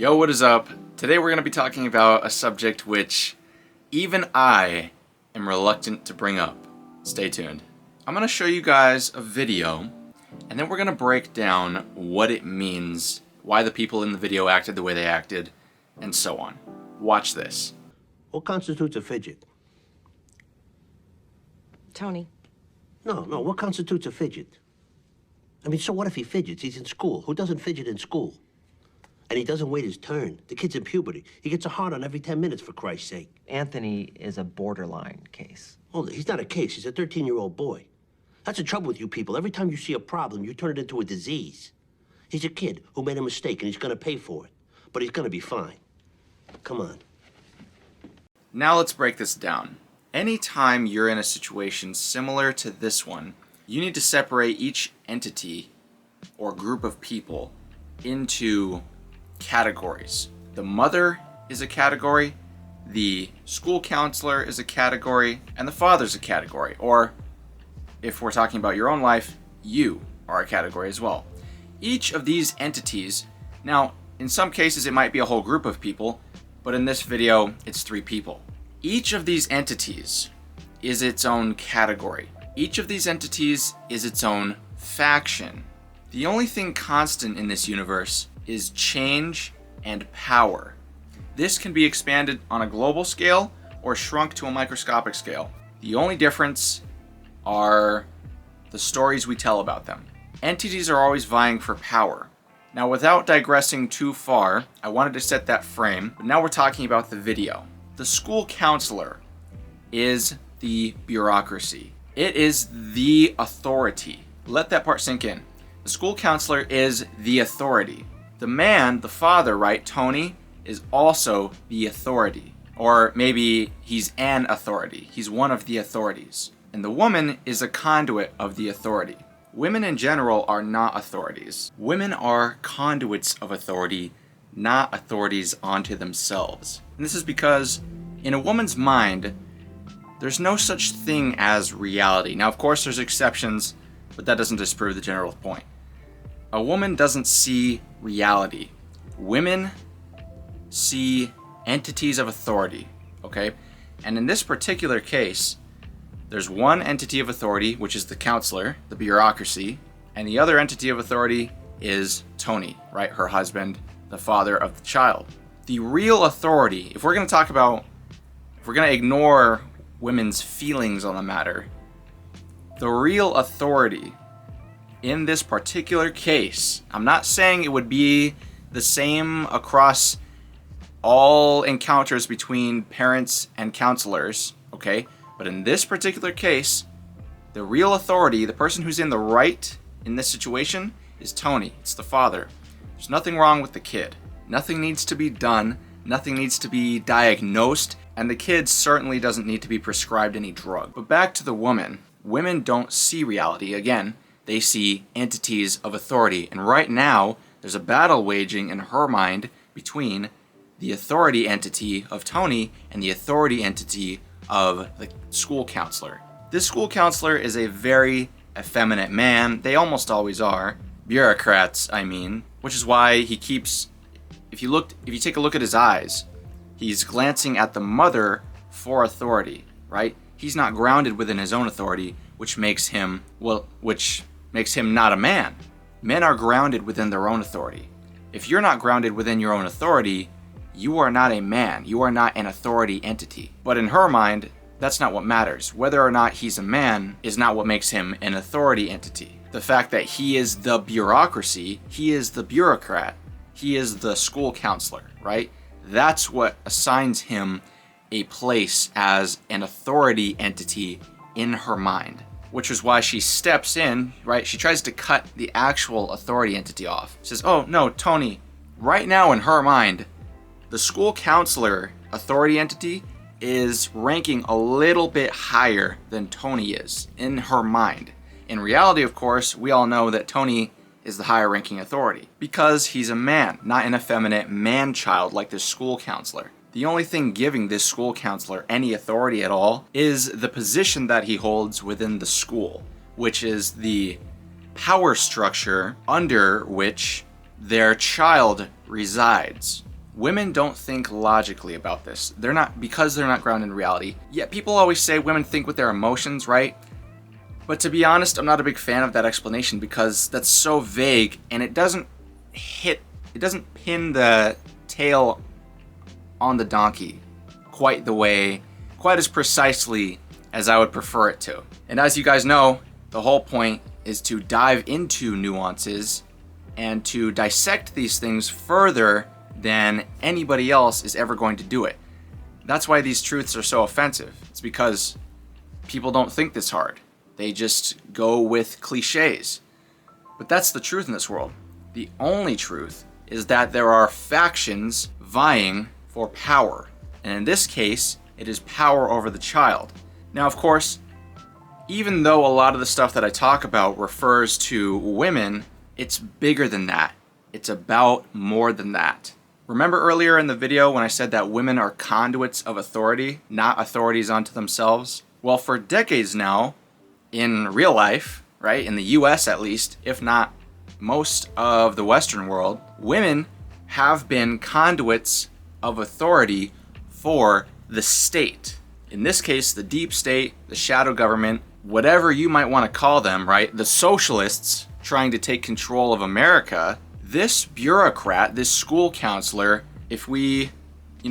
Yo, what is up? Today we're going to be talking about a subject which even I am reluctant to bring up. Stay tuned. I'm going to show you guys a video, and then we're going to break down what it means, why the people in the video acted the way they acted, and so on. Watch this. What constitutes a fidget? Tony. No, what constitutes a fidget? I mean, so what if he fidgets? He's in school. Who doesn't fidget in school? And he doesn't wait his turn. The kid's in puberty. He gets a hard-on every 10 minutes, for Christ's sake. Anthony is a borderline case. Oh, he's not a case. He's a 13-year-old boy. That's the trouble with you people. Every time you see a problem, you turn it into a disease. He's a kid who made a mistake, and he's going to pay for it. But he's going to be fine. Come on. Now let's break this down. Anytime you're in a situation similar to this one, you need to separate each entity or group of people into categories. The mother is a category, the school counselor is a category, and the father's a category. Or, if we're talking about your own life, you are a category as well. Each of these entities, now, in some cases it might be a whole group of people, but in this video, it's 3 people. Each of these entities is its own category. Each of these entities is its own faction. The only thing constant in this universe is change and power. This can be expanded on a global scale or shrunk to a microscopic scale. The only difference are the stories we tell about them. Entities are always vying for power. Now, without digressing too far, I wanted to set that frame, but now we're talking about the video. The school counselor is the bureaucracy. It is the authority. Let that part sink in. The school counselor is the authority. The man, the father, right, Tony, is also the authority. Or maybe he's an authority. He's one of the authorities. And the woman is a conduit of the authority. Women in general are not authorities. Women are conduits of authority, not authorities onto themselves. And this is because in a woman's mind, there's no such thing as reality. Now, of course, there's exceptions, but that doesn't disprove the general point. A woman doesn't see reality. Women see entities of authority, okay? And in this particular case, there's one entity of authority, which is the counselor, the bureaucracy, and the other entity of authority is Tony, right? Her husband, the father of the child. The real authority, if we're going to ignore women's feelings on the matter, the real authority in this particular case, I'm not saying it would be the same across all encounters between parents and counselors, okay? But in this particular case, the real authority, the person who's in the right in this situation, is Tony. It's the father. There's nothing wrong with the kid. Nothing needs to be done. Nothing needs to be diagnosed. And the kid certainly doesn't need to be prescribed any drug. But back to the woman. Women don't see reality. Again, they see entities of authority. And right now, there's a battle waging in her mind between the authority entity of Tony and the authority entity of the school counselor. This school counselor is a very effeminate man. They almost always are. Bureaucrats, I mean. Which is why he keeps... If you take a look at his eyes, he's glancing at the mother for authority, right? He's not grounded within his own authority, which makes him not a man. Men are grounded within their own authority. If you're not grounded within your own authority, you are not a man. You are not an authority entity. But in her mind, that's not what matters. Whether or not he's a man is not what makes him an authority entity. The fact that he is the bureaucracy, he is the bureaucrat, he is the school counselor, right? That's what assigns him a place as an authority entity in her mind. Which is why she steps in, right? She tries to cut the actual authority entity off. She says, oh no, Tony, right now in her mind, the school counselor authority entity is ranking a little bit higher than Tony is in her mind. In reality, of course, we all know that Tony is the higher ranking authority because he's a man, not an effeminate man-child like this school counselor. The only thing giving this school counselor any authority at all is the position that he holds within the school, which is the power structure under which their child resides. Women don't think logically about this. Because they're not grounded in reality. Yet people always say women think with their emotions, right? But to be honest, I'm not a big fan of that explanation because that's so vague and it doesn't pin the tail on the donkey quite as precisely as I would prefer it to. And as you guys know, the whole point is to dive into nuances and to dissect these things further than anybody else is ever going to do it. That's why these truths are so offensive. It's because people don't think this hard. They just go with cliches. But that's the truth in this world. The only truth is that there are factions vying for power. And in this case, it is power over the child. Now, of course, even though a lot of the stuff that I talk about refers to women, it's bigger than that. It's about more than that. Remember earlier in the video when I said that women are conduits of authority, not authorities unto themselves? Well, for decades now, in real life, right, in the US at least, if not most of the Western world, women have been conduits of authority for the state. In this case, the deep state, the shadow government, whatever you might want to call them, right? The socialists trying to take control of America. This bureaucrat, this school counselor, if we,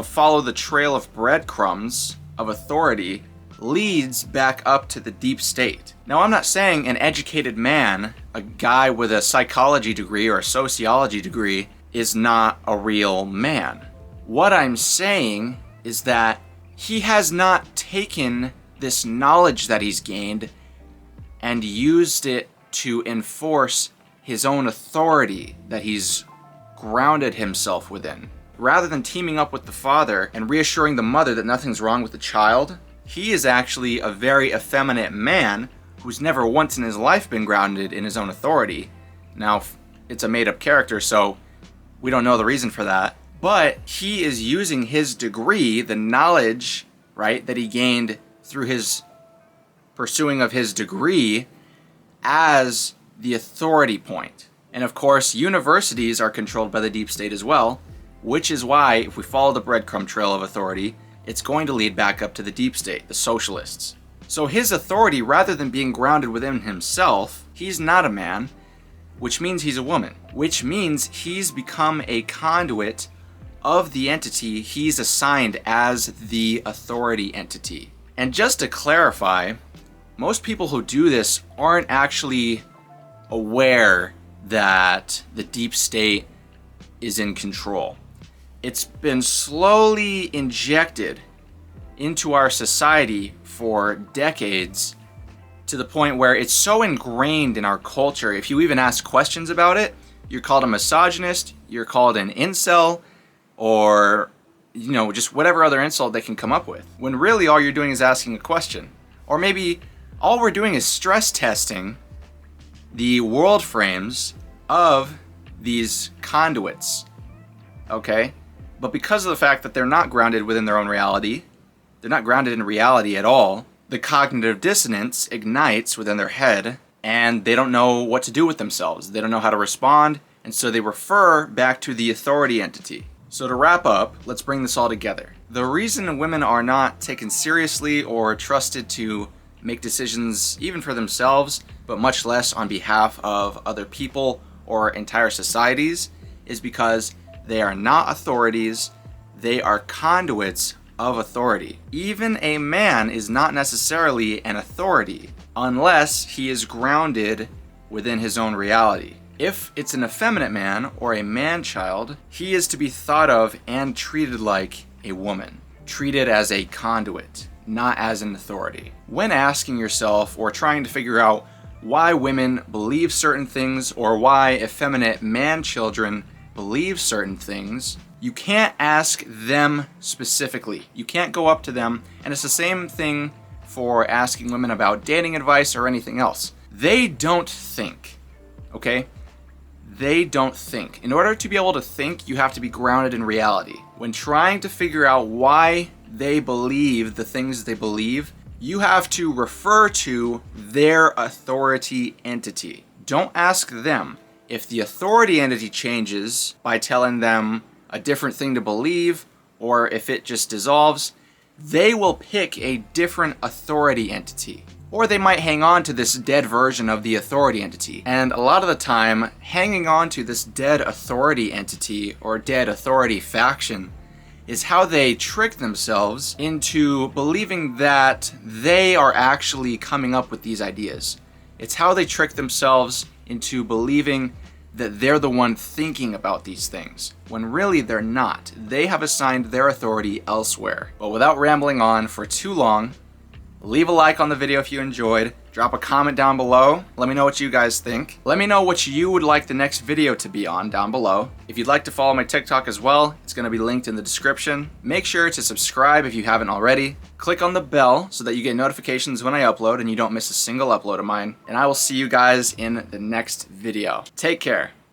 follow the trail of breadcrumbs of authority, leads back up to the deep state. Now, I'm not saying an educated man, a guy with a psychology degree or a sociology degree, is not a real man. What I'm saying is that he has not taken this knowledge that he's gained and used it to enforce his own authority that he's grounded himself within. Rather than teaming up with the father and reassuring the mother that nothing's wrong with the child, he is actually a very effeminate man who's never once in his life been grounded in his own authority. Now, it's a made-up character, so we don't know the reason for that. But he is using his degree, the knowledge, right, that he gained through his pursuing of his degree as the authority point. And of course, universities are controlled by the deep state as well, which is why, if we follow the breadcrumb trail of authority, it's going to lead back up to the deep state, the socialists. So his authority, rather than being grounded within himself, he's not a man, which means he's a woman, which means he's become a conduit of the entity he's assigned as the authority entity. And just to clarify, most people who do this aren't actually aware that the deep state is in control. It's been slowly injected into our society for decades to the point where it's so ingrained in our culture. If you even ask questions about it, you're called a misogynist, you're called an incel, or just whatever other insult they can come up with. When really all you're doing is asking a question. Or maybe all we're doing is stress testing the world frames of these conduits. Okay? But because of the fact that they're not grounded within their own reality, they're not grounded in reality at all, the cognitive dissonance ignites within their head, and they don't know what to do with themselves. They don't know how to respond, and so they refer back to the authority entity. So to wrap up, let's bring this all together. The reason women are not taken seriously or trusted to make decisions even for themselves, but much less on behalf of other people or entire societies, is because they are not authorities, they are conduits of authority. Even a man is not necessarily an authority unless he is grounded within his own reality. If it's an effeminate man or a man-child, he is to be thought of and treated like a woman, treated as a conduit, not as an authority. When asking yourself or trying to figure out why women believe certain things or why effeminate man-children believe certain things, you can't ask them specifically. You can't go up to them, and it's the same thing for asking women about dating advice or anything else. They don't think, okay? They don't think. In order to be able to think, you have to be grounded in reality. When trying to figure out why they believe the things they believe, you have to refer to their authority entity. Don't ask them. If the authority entity changes by telling them a different thing to believe, or if it just dissolves, they will pick a different authority entity. Or they might hang on to this dead version of the authority entity. And a lot of the time, hanging on to this dead authority entity or dead authority faction is how they trick themselves into believing that they are actually coming up with these ideas. It's how they trick themselves into believing that they're the one thinking about these things, when really they're not. They have assigned their authority elsewhere. But without rambling on for too long, leave a like on the video if you enjoyed. Drop a comment down below. Let me know what you guys think. Let me know what you would like the next video to be on down below. If you'd like to follow my TikTok as well, it's going to be linked in the description. Make sure to subscribe if you haven't already. Click on the bell so that you get notifications when I upload and you don't miss a single upload of mine. And I will see you guys in the next video. Take care.